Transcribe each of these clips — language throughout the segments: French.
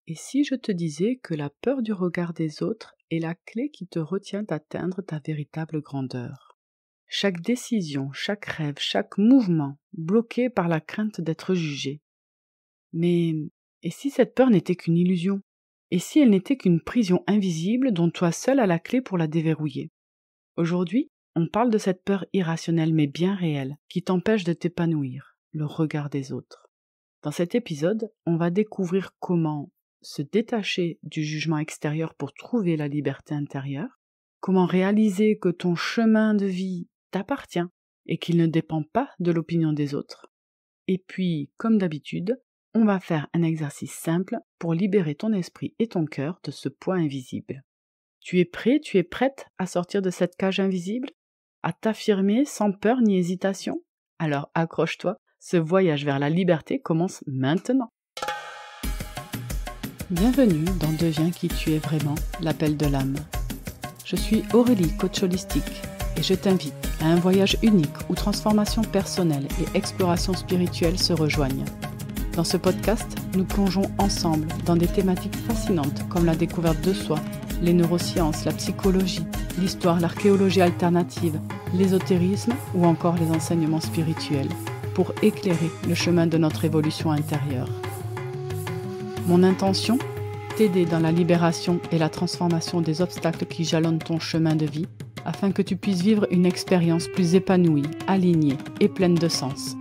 Et si je te disais que la peur du regard des autres est la clé qui te retient d'atteindre ta véritable grandeur? Chaque décision, chaque rêve, chaque mouvement, bloqué par la crainte d'être jugé. Mais et si cette peur n'était qu'une illusion? Et si elle n'était qu'une prison invisible dont toi seul as la clé pour la déverrouiller? Aujourd'hui, on parle de cette peur irrationnelle mais bien réelle qui t'empêche de t'épanouir, le regard des autres. Dans cet épisode, on va découvrir comment se détacher du jugement extérieur pour trouver la liberté intérieure, comment réaliser que ton chemin de vie t'appartient et qu'il ne dépend pas de l'opinion des autres. Et puis, comme d'habitude, on va faire un exercice simple pour libérer ton esprit et ton cœur de ce poids invisible. Tu es prêt, tu es prête à sortir de cette cage invisible? À t'affirmer sans peur ni hésitation? Alors accroche-toi, ce voyage vers la liberté commence maintenant. Bienvenue dans Deviens qui tu es vraiment, l'appel de l'âme. Je suis Aurélie, coach holistique, et je t'invite à un voyage unique où transformation personnelle et exploration spirituelle se rejoignent. Dans ce podcast, nous plongeons ensemble dans des thématiques fascinantes comme la découverte de soi, les neurosciences, la psychologie, l'histoire, l'archéologie alternative, l'ésotérisme ou encore les enseignements spirituels, pour éclairer le chemin de notre évolution intérieure. Mon intention, t'aider dans la libération et la transformation des obstacles qui jalonnent ton chemin de vie, afin que tu puisses vivre une expérience plus épanouie, alignée et pleine de sens.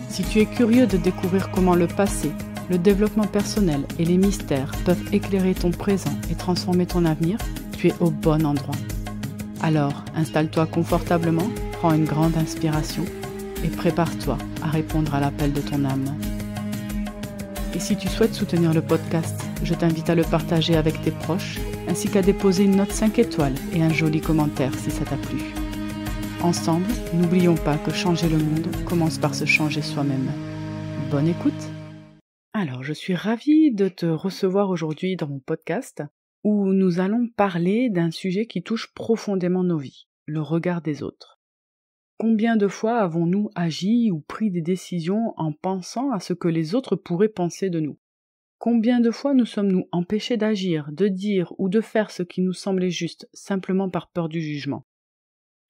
Si tu es curieux de découvrir comment le passé, le développement personnel et les mystères peuvent éclairer ton présent et transformer ton avenir, tu es au bon endroit. Alors, installe-toi confortablement, prends une grande inspiration et prépare-toi à répondre à l'appel de ton âme. Et si tu souhaites soutenir le podcast, je t'invite à le partager avec tes proches, ainsi qu'à déposer une note 5 étoiles et un joli commentaire si ça t'a plu. Ensemble, n'oublions pas que changer le monde commence par se changer soi-même. Bonne écoute! Alors, je suis ravie de te recevoir aujourd'hui dans mon podcast où nous allons parler d'un sujet qui touche profondément nos vies, le regard des autres. Combien de fois avons-nous agi ou pris des décisions en pensant à ce que les autres pourraient penser de nous? Combien de fois nous sommes-nous empêchés d'agir, de dire ou de faire ce qui nous semblait juste, simplement par peur du jugement?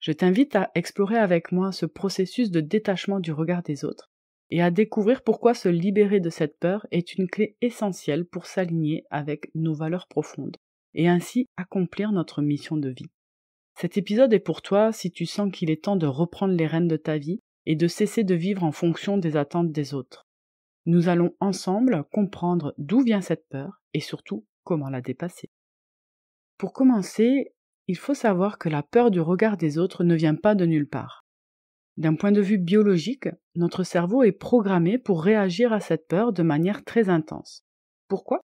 Je t'invite à explorer avec moi ce processus de détachement du regard des autres et à découvrir pourquoi se libérer de cette peur est une clé essentielle pour s'aligner avec nos valeurs profondes et ainsi accomplir notre mission de vie. Cet épisode est pour toi si tu sens qu'il est temps de reprendre les rênes de ta vie et de cesser de vivre en fonction des attentes des autres. Nous allons ensemble comprendre d'où vient cette peur et surtout comment la dépasser. Pour commencer, il faut savoir que la peur du regard des autres ne vient pas de nulle part. D'un point de vue biologique, notre cerveau est programmé pour réagir à cette peur de manière très intense. Pourquoi?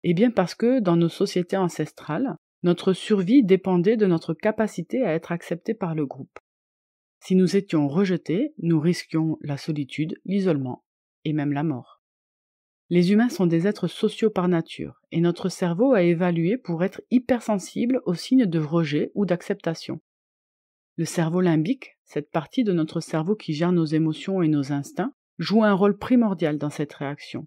Eh bien parce que dans nos sociétés ancestrales, notre survie dépendait de notre capacité à être acceptés par le groupe. Si nous étions rejetés, nous risquions la solitude, l'isolement et même la mort. Les humains sont des êtres sociaux par nature, et notre cerveau a évalué pour être hypersensible aux signes de rejet ou d'acceptation. Le cerveau limbique, cette partie de notre cerveau qui gère nos émotions et nos instincts, joue un rôle primordial dans cette réaction.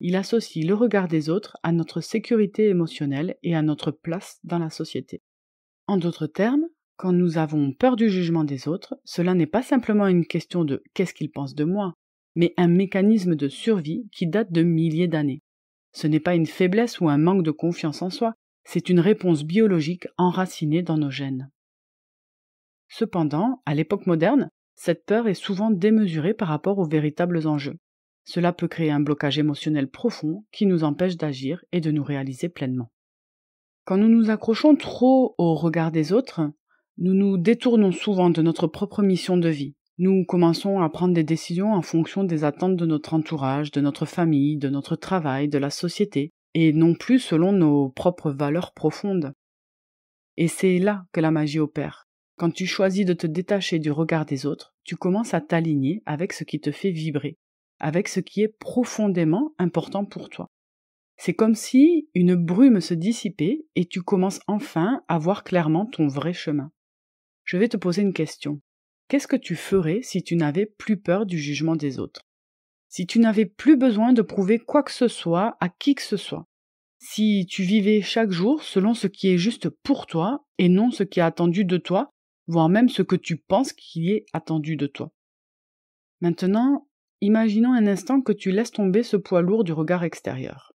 Il associe le regard des autres à notre sécurité émotionnelle et à notre place dans la société. En d'autres termes, quand nous avons peur du jugement des autres, cela n'est pas simplement une question de « qu'est-ce qu'ils pensent de moi ?» mais un mécanisme de survie qui date de milliers d'années. Ce n'est pas une faiblesse ou un manque de confiance en soi, c'est une réponse biologique enracinée dans nos gènes. Cependant, à l'époque moderne, cette peur est souvent démesurée par rapport aux véritables enjeux. Cela peut créer un blocage émotionnel profond qui nous empêche d'agir et de nous réaliser pleinement. Quand nous nous accrochons trop au regard des autres, nous nous détournons souvent de notre propre mission de vie. Nous commençons à prendre des décisions en fonction des attentes de notre entourage, de notre famille, de notre travail, de la société, et non plus selon nos propres valeurs profondes. Et c'est là que la magie opère. Quand tu choisis de te détacher du regard des autres, tu commences à t'aligner avec ce qui te fait vibrer, avec ce qui est profondément important pour toi. C'est comme si une brume se dissipait et tu commences enfin à voir clairement ton vrai chemin. Je vais te poser une question. Qu'est-ce que tu ferais si tu n'avais plus peur du jugement des autres? Si tu n'avais plus besoin de prouver quoi que ce soit à qui que ce soit. Si tu vivais chaque jour selon ce qui est juste pour toi et non ce qui est attendu de toi, voire même ce que tu penses qui est attendu de toi. Maintenant, imaginons un instant que tu laisses tomber ce poids lourd du regard extérieur.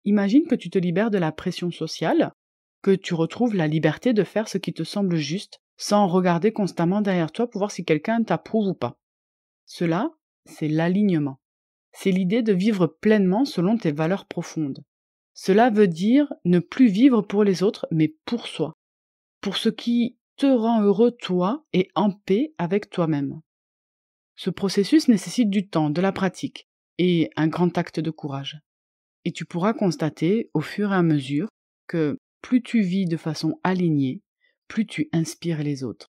Imagine que tu te libères de la pression sociale, que tu retrouves la liberté de faire ce qui te semble juste, sans regarder constamment derrière toi pour voir si quelqu'un t'approuve ou pas. Cela, c'est l'alignement. C'est l'idée de vivre pleinement selon tes valeurs profondes. Cela veut dire ne plus vivre pour les autres, mais pour soi. Pour ce qui te rend heureux toi et en paix avec toi-même. Ce processus nécessite du temps, de la pratique et un grand acte de courage. Et tu pourras constater au fur et à mesure que plus tu vis de façon alignée, plus tu inspires les autres.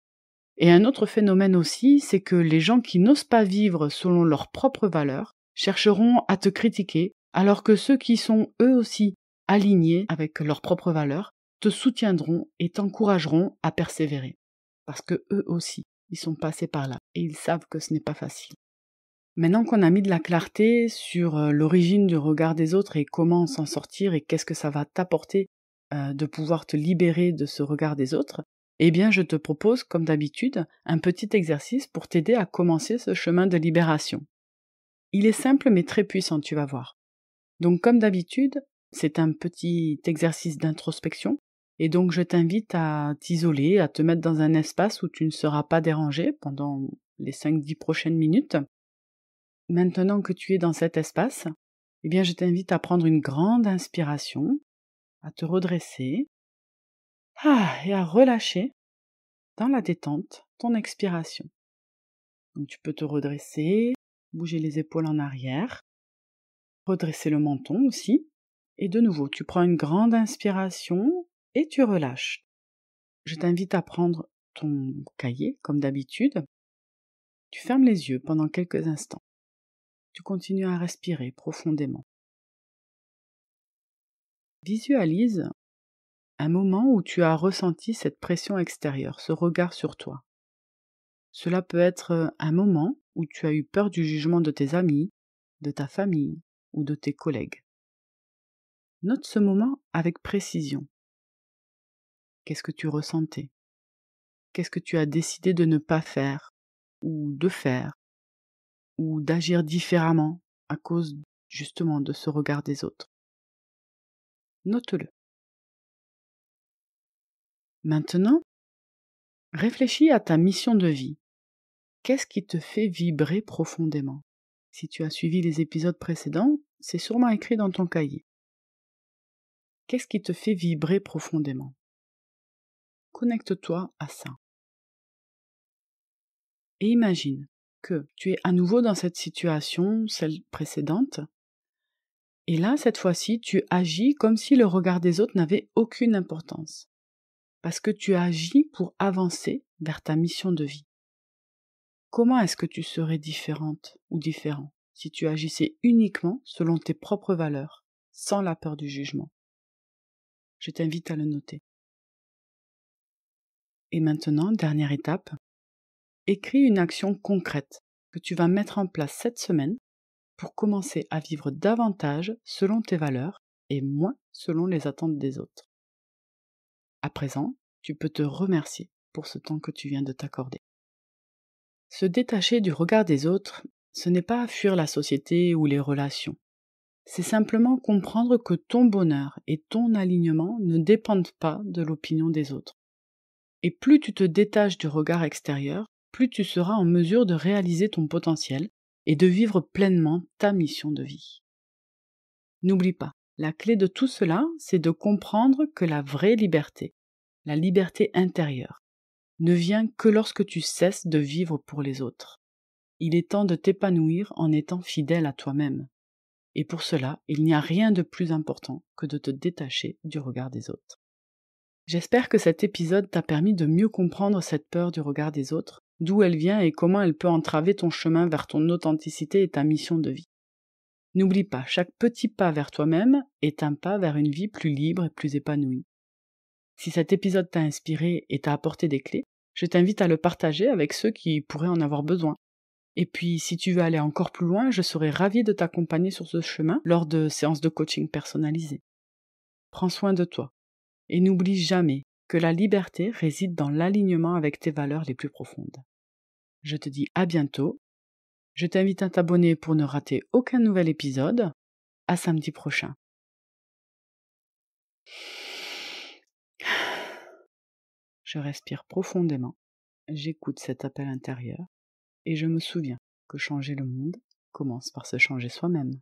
Et un autre phénomène aussi, c'est que les gens qui n'osent pas vivre selon leurs propres valeurs chercheront à te critiquer, alors que ceux qui sont eux aussi alignés avec leurs propres valeurs te soutiendront et t'encourageront à persévérer. Parce que eux aussi, ils sont passés par là et ils savent que ce n'est pas facile. Maintenant qu'on a mis de la clarté sur l'origine du regard des autres et comment s'en sortir et qu'est-ce que ça va t'apporter de pouvoir te libérer de ce regard des autres, eh bien je te propose, comme d'habitude, un petit exercice pour t'aider à commencer ce chemin de libération. Il est simple mais très puissant, tu vas voir. Donc comme d'habitude, c'est un petit exercice d'introspection et donc je t'invite à t'isoler, à te mettre dans un espace où tu ne seras pas dérangé pendant les 5-10 prochaines minutes. Maintenant que tu es dans cet espace, eh bien je t'invite à prendre une grande inspiration, à te redresser et à relâcher dans la détente ton expiration. Donc tu peux te redresser, bouger les épaules en arrière, redresser le menton aussi, et de nouveau tu prends une grande inspiration et tu relâches. Je t'invite à prendre ton cahier comme d'habitude, tu fermes les yeux pendant quelques instants. Tu continues à respirer profondément. Visualise un moment où tu as ressenti cette pression extérieure, ce regard sur toi. Cela peut être un moment où tu as eu peur du jugement de tes amis, de ta famille ou de tes collègues. Note ce moment avec précision. Qu'est-ce que tu ressentais? Qu'est-ce que tu as décidé de ne pas faire ou de faire ou d'agir différemment à cause justement de ce regard des autres? Note-le. Maintenant, réfléchis à ta mission de vie. Qu'est-ce qui te fait vibrer profondément? Si tu as suivi les épisodes précédents, c'est sûrement écrit dans ton cahier. Qu'est-ce qui te fait vibrer profondément? Connecte-toi à ça. Et imagine que tu es à nouveau dans cette situation, celle précédente, et là, cette fois-ci, tu agis comme si le regard des autres n'avait aucune importance. Parce que tu agis pour avancer vers ta mission de vie. Comment est-ce que tu serais différente ou différent si tu agissais uniquement selon tes propres valeurs, sans la peur du jugement? Je t'invite à le noter. Et maintenant, dernière étape, écris une action concrète que tu vas mettre en place cette semaine pour commencer à vivre davantage selon tes valeurs et moins selon les attentes des autres. À présent, tu peux te remercier pour ce temps que tu viens de t'accorder. Se détacher du regard des autres, ce n'est pas fuir la société ou les relations. C'est simplement comprendre que ton bonheur et ton alignement ne dépendent pas de l'opinion des autres. Et plus tu te détaches du regard extérieur, plus tu seras en mesure de réaliser ton potentiel et de vivre pleinement ta mission de vie. N'oublie pas, la clé de tout cela, c'est de comprendre que la vraie liberté, la liberté intérieure, ne vient que lorsque tu cesses de vivre pour les autres. Il est temps de t'épanouir en étant fidèle à toi-même. Et pour cela, il n'y a rien de plus important que de te détacher du regard des autres. J'espère que cet épisode t'a permis de mieux comprendre cette peur du regard des autres, d'où elle vient et comment elle peut entraver ton chemin vers ton authenticité et ta mission de vie. N'oublie pas, chaque petit pas vers toi-même est un pas vers une vie plus libre et plus épanouie. Si cet épisode t'a inspiré et t'a apporté des clés, je t'invite à le partager avec ceux qui pourraient en avoir besoin. Et puis, si tu veux aller encore plus loin, je serai ravie de t'accompagner sur ce chemin lors de séances de coaching personnalisées. Prends soin de toi et n'oublie jamais que la liberté réside dans l'alignement avec tes valeurs les plus profondes. Je te dis à bientôt. Je t'invite à t'abonner pour ne rater aucun nouvel épisode. À samedi prochain. Je respire profondément, j'écoute cet appel intérieur et je me souviens que changer le monde commence par se changer soi-même.